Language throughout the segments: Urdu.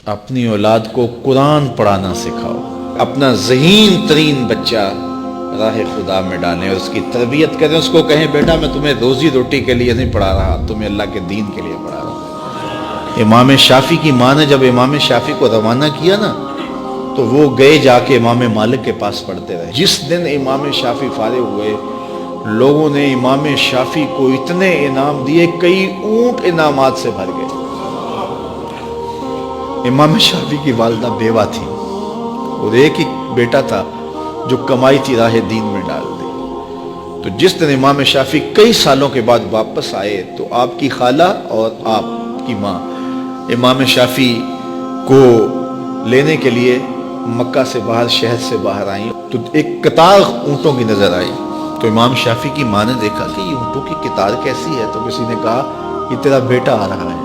اپنی اولاد کو قرآن پڑھانا سکھاؤ. اپنا ذہین ترین بچہ راہ خدا میں ڈالیں اور اس کی تربیت کریں. اس کو کہیں بیٹا میں تمہیں روزی روٹی کے لیے نہیں پڑھا رہا، تمہیں اللہ کے دین کے لیے پڑھا رہا ہوں. امام شافعی کی ماں نے جب امام شافعی کو روانہ کیا نا تو وہ گئے جا کے امام مالک کے پاس پڑھتے رہے. جس دن امام شافعی فارغ ہوئے لوگوں نے امام شافعی کو اتنے انعام دیے، کئی اونٹ انعامات سے بھر گئے. امام شافعی کی والدہ بیوہ تھی اور ایک ہی بیٹا تھا جو کمائی تھی راہ دین میں ڈال دی. تو جس دن امام شافعی کئی سالوں کے بعد واپس آئے تو آپ کی خالہ اور آپ کی ماں امام شافعی کو لینے کے لیے مکہ سے باہر، شہر سے باہر آئیں تو ایک قطار اونٹوں کی نظر آئی. تو امام شافعی کی ماں نے دیکھا کہ یہ اونٹوں کی قطار کیسی ہے، تو کسی نے کہا یہ تیرا بیٹا آ رہا ہے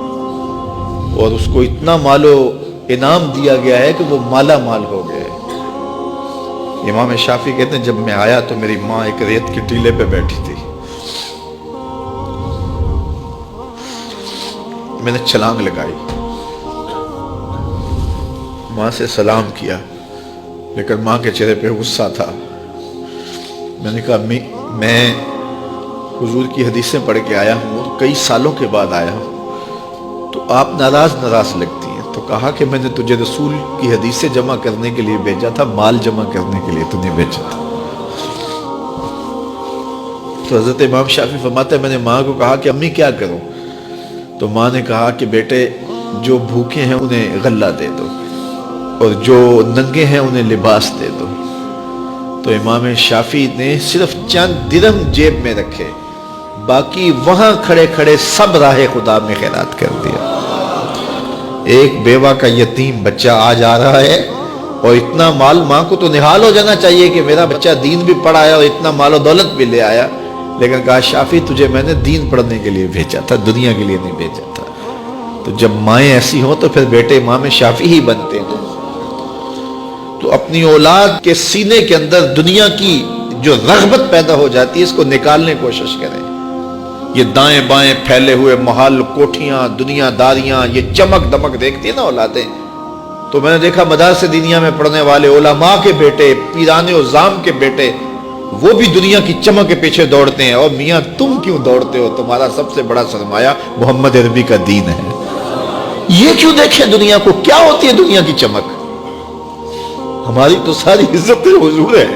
اور اس کو اتنا مال و انعام دیا گیا ہے کہ وہ مالا مال ہو گئے. امام شافعی کہتے ہیں جب میں آیا تو میری ماں ایک ریت کے ٹیلے پہ بیٹھی تھی. میں نے چھلانگ لگائی، ماں سے سلام کیا، لیکن ماں کے چہرے پہ غصہ تھا. میں نے کہا امی میں حضور کی حدیثیں پڑھ کے آیا ہوں اور کئی سالوں کے بعد آیا ہوں تو آپ ناراض لگتی ہیں. تو کہا کہ میں نے تجھے رسول کی حدیثیں جمع کرنے کے لیے بھیجا تھا، مال جمع کرنے کے لیے تو نہیں بھیجا تھا. تو حضرت امام شافعی فرماتے ہیں میں نے ماں کو کہا کہ امی کیا کروں؟ تو ماں نے کہا کہ بیٹے جو بھوکے ہیں انہیں غلہ دے دو اور جو ننگے ہیں انہیں لباس دے دو. تو امام شافعی نے صرف چند درہم جیب میں رکھے، باقی وہاں کھڑے کھڑے سب راہ خدا میں خیرات کر دیا. ایک بیوہ کا یتیم بچہ آج آ رہا ہے اور اتنا مال، ماں کو تو نہال ہو جانا چاہیے کہ میرا بچہ دین بھی پڑھایا اور اتنا مال و دولت بھی لے آیا، لیکن کہا شافعی تجھے میں نے دین پڑھنے کے لیے بھیجا تھا، دنیا کے لیے نہیں بھیجا تھا. تو جب مائیں ایسی ہوں تو پھر بیٹے امام شافعی ہی بنتے ہیں. تو اپنی اولاد کے سینے کے اندر دنیا کی جو رغبت پیدا ہو جاتی ہے اس کو نکالنے کی کوشش کریں. یہ دائیں بائیں پھیلے ہوئے محل، کوٹھیاں، دنیا داریاں، یہ چمک دمک دیکھتی ہے نا اولادیں. تو میں نے دیکھا مدارس دینیہ میں پڑھنے والے علماء کے بیٹے، پیران عظام کے بیٹے، وہ بھی دنیا کی چمک کے پیچھے دوڑتے ہیں. اور میاں تم کیوں دوڑتے ہو؟ تمہارا سب سے بڑا سرمایہ محمد عربی کا دین ہے. یہ کیوں دیکھیں دنیا کو؟ کیا ہوتی ہے دنیا کی چمک؟ ہماری تو ساری عزت حضور ہے.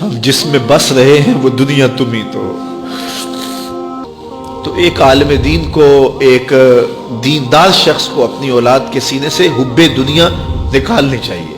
ہم جس میں بس رہے ہیں وہ دنیا تم ہی تو. تو ایک عالم دین کو، ایک دیندار شخص کو اپنی اولاد کے سینے سے حب دنیا نکالنی چاہیے.